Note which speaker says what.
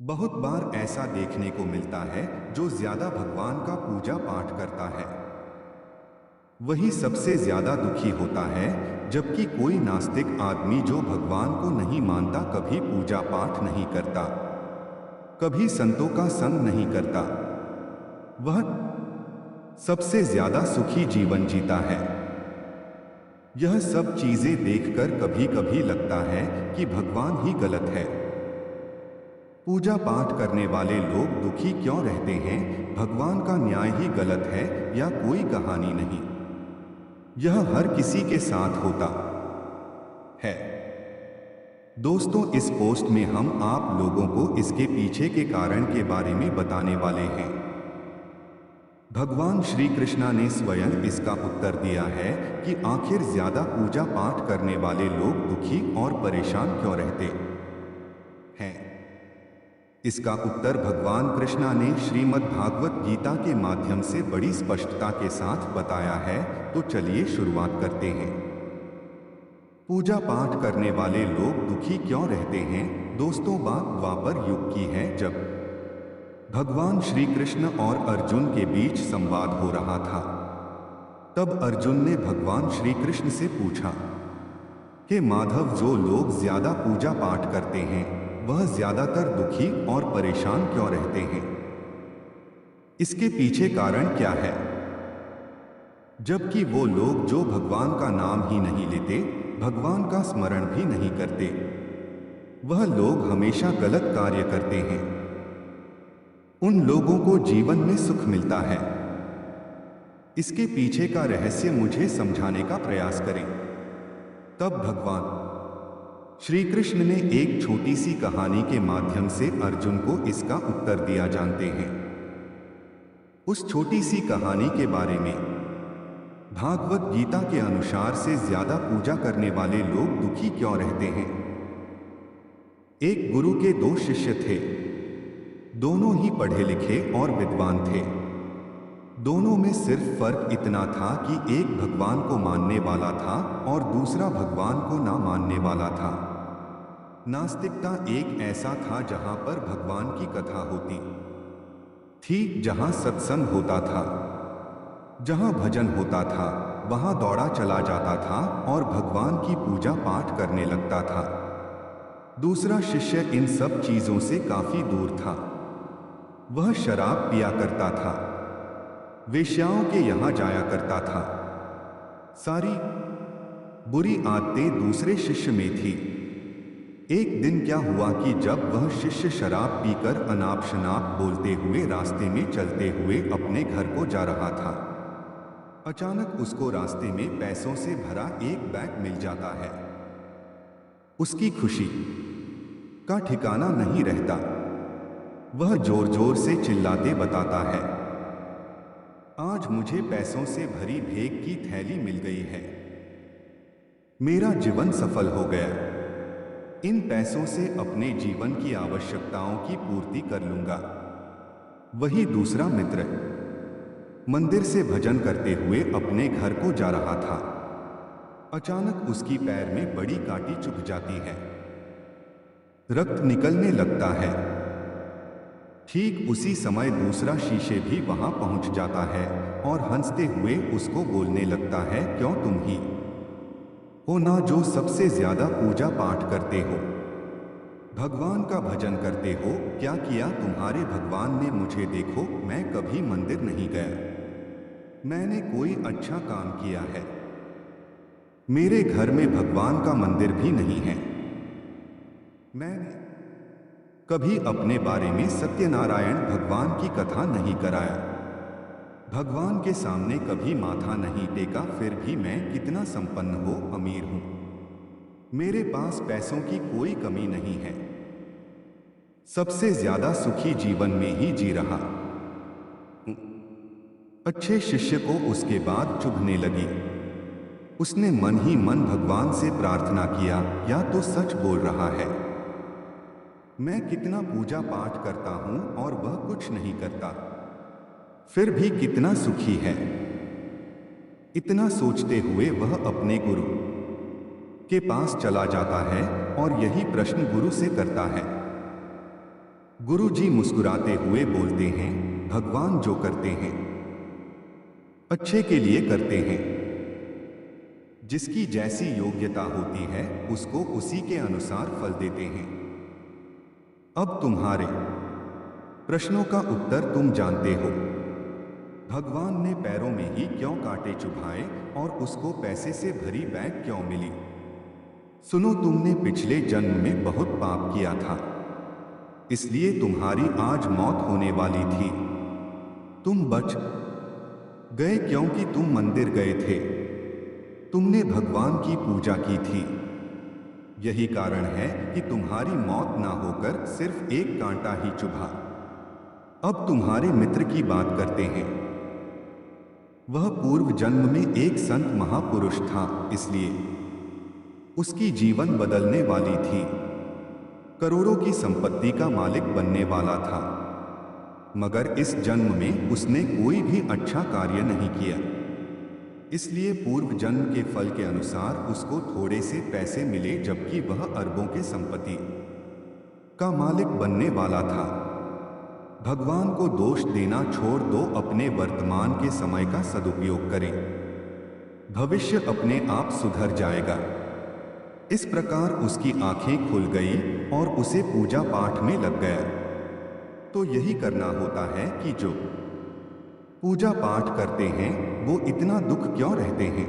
Speaker 1: बहुत बार ऐसा देखने को मिलता है जो ज्यादा भगवान का पूजा पाठ करता है वही सबसे ज्यादा दुखी होता है। जबकि कोई नास्तिक आदमी जो भगवान को नहीं मानता कभी पूजा पाठ नहीं करता, कभी संतों का संग नहीं करता, वह सबसे ज्यादा सुखी जीवन जीता है। यह सब चीजें देखकर कभी कभी लगता है कि भगवान ही गलत है। पूजा पाठ करने वाले लोग दुखी क्यों रहते हैं? भगवान का न्याय ही गलत है या कोई कहानी नहीं? यह हर किसी के साथ होता है। दोस्तों, इस पोस्ट में हम आप लोगों को इसके पीछे के कारण के बारे में बताने वाले हैं। भगवान श्री कृष्णा ने स्वयं इसका उत्तर दिया है कि आखिर ज्यादा पूजा पाठ करने वाले लोग दुखी और परेशान क्यों रहते हैं। इसका उत्तर भगवान कृष्णा ने श्रीमद् भागवत गीता के माध्यम से बड़ी स्पष्टता के साथ बताया है। तो चलिए शुरुआत करते हैं। पूजा पाठ करने वाले लोग दुखी क्यों रहते हैं? दोस्तों, बात द्वापर युग की है, जब भगवान श्री कृष्ण और अर्जुन के बीच संवाद हो रहा था। तब अर्जुन ने भगवान श्री कृष्ण से पूछा कि माधव, जो लोग ज्यादा पूजा पाठ करते हैं वह ज्यादातर दुखी और परेशान क्यों रहते हैं? इसके पीछे कारण क्या है? जबकि वो लोग जो भगवान का नाम ही नहीं लेते, भगवान का स्मरण भी नहीं करते, वह लोग हमेशा गलत कार्य करते हैं। उन लोगों को जीवन में सुख मिलता है। इसके पीछे का रहस्य मुझे समझाने का प्रयास करें। तब भगवान श्री कृष्ण ने एक छोटी सी कहानी के माध्यम से अर्जुन को इसका उत्तर दिया। जानते हैं उस छोटी सी कहानी के बारे में? भागवत गीता के अनुसार से ज्यादा पूजा करने वाले लोग दुखी क्यों रहते हैं। एक गुरु के दो शिष्य थे। दोनों ही पढ़े लिखे और विद्वान थे। दोनों में सिर्फ फर्क इतना था कि एक भगवान को मानने वाला था और दूसरा भगवान को ना मानने वाला था। नास्तिकता एक ऐसा था जहां पर भगवान की कथा होती थी, जहां सत्संग होता था, जहां भजन होता था, वहां दौड़ा चला जाता था और भगवान की पूजा पाठ करने लगता था। दूसरा शिष्य इन सब चीजों से काफी दूर था। वह शराब पिया करता था, वेश्याओं के यहां जाया करता था। सारी बुरी आदतें दूसरे शिष्य में थी। एक दिन क्या हुआ कि जब वह शिष्य शराब पीकर अनाप शनाप बोलते हुए रास्ते में चलते हुए अपने घर को जा रहा था, अचानक उसको रास्ते में पैसों से भरा एक बैग मिल जाता है। उसकी खुशी का ठिकाना नहीं रहता। वह जोर जोर से चिल्लाते बताता है, आज मुझे पैसों से भरी भेंट की थैली मिल गई है। मेरा जीवन सफल हो गया। इन पैसों से अपने जीवन की आवश्यकताओं की पूर्ति कर लूंगा। वही दूसरा मित्र मंदिर से भजन करते हुए अपने घर को जा रहा था। अचानक उसकी पैर में बड़ी कांटी चुभ जाती है। रक्त निकलने लगता है। ठीक उसी समय दूसरा शीशे भी वहां पहुंच जाता है और हंसते हुए उसको बोलने लगता है, क्यों तुम ही हो ना जो सबसे ज्यादा पूजा पाठ करते हो, भगवान का भजन करते हो। क्या किया तुम्हारे भगवान ने? मुझे देखो, मैं कभी मंदिर नहीं गया। मैंने कोई अच्छा काम किया है? मेरे घर में भगवान का मंदिर भी नहीं है। मैंने कभी अपने बारे में सत्यनारायण भगवान की कथा नहीं कराया। भगवान के सामने कभी माथा नहीं टेका। फिर भी मैं कितना संपन्न हो, अमीर हूं। मेरे पास पैसों की कोई कमी नहीं है। सबसे ज्यादा सुखी जीवन में ही जी रहा हूं। अच्छे शिष्य को उसके बाद चुभने लगी। उसने मन ही मन भगवान से प्रार्थना किया, या तो सच बोल रहा है। मैं कितना पूजा पाठ करता हूं और वह कुछ नहीं करता, फिर भी कितना सुखी है। इतना सोचते हुए वह अपने गुरु के पास चला जाता है और यही प्रश्न गुरु से करता है। गुरुजी मुस्कुराते हुए बोलते हैं, भगवान जो करते हैं अच्छे के लिए करते हैं। जिसकी जैसी योग्यता होती है उसको उसी के अनुसार फल देते हैं। अब तुम्हारे प्रश्नों का उत्तर तुम जानते हो। भगवान ने पैरों में ही क्यों कांटे चुभाए और उसको पैसे से भरी बैग क्यों मिली? सुनो, तुमने पिछले जन्म में बहुत पाप किया था, इसलिए तुम्हारी आज मौत होने वाली थी। तुम बच गए क्योंकि तुम मंदिर गए थे, तुमने भगवान की पूजा की थी। यही कारण है कि तुम्हारी मौत ना होकर सिर्फ एक कांटा ही चुभा। अब तुम्हारे मित्र की बात करते हैं। वह पूर्व जन्म में एक संत महापुरुष था, इसलिए उसकी जीवन बदलने वाली थी। करोड़ों की संपत्ति का मालिक बनने वाला था, मगर इस जन्म में उसने कोई भी अच्छा कार्य नहीं किया। इसलिए पूर्व जन्म के फल के अनुसार उसको थोड़े से पैसे मिले, जबकि वह अरबों के संपत्ति का मालिक बनने वाला था। भगवान को दोष देना छोड़ दो, अपने वर्तमान के समय का सदुपयोग करें। भविष्य अपने आप सुधर जाएगा। इस प्रकार उसकी आंखें खुल गई और उसे पूजा पाठ में लग गया। तो यही करना होता है कि जो पूजा पाठ करते हैं वो इतना दुख क्यों रहते हैं?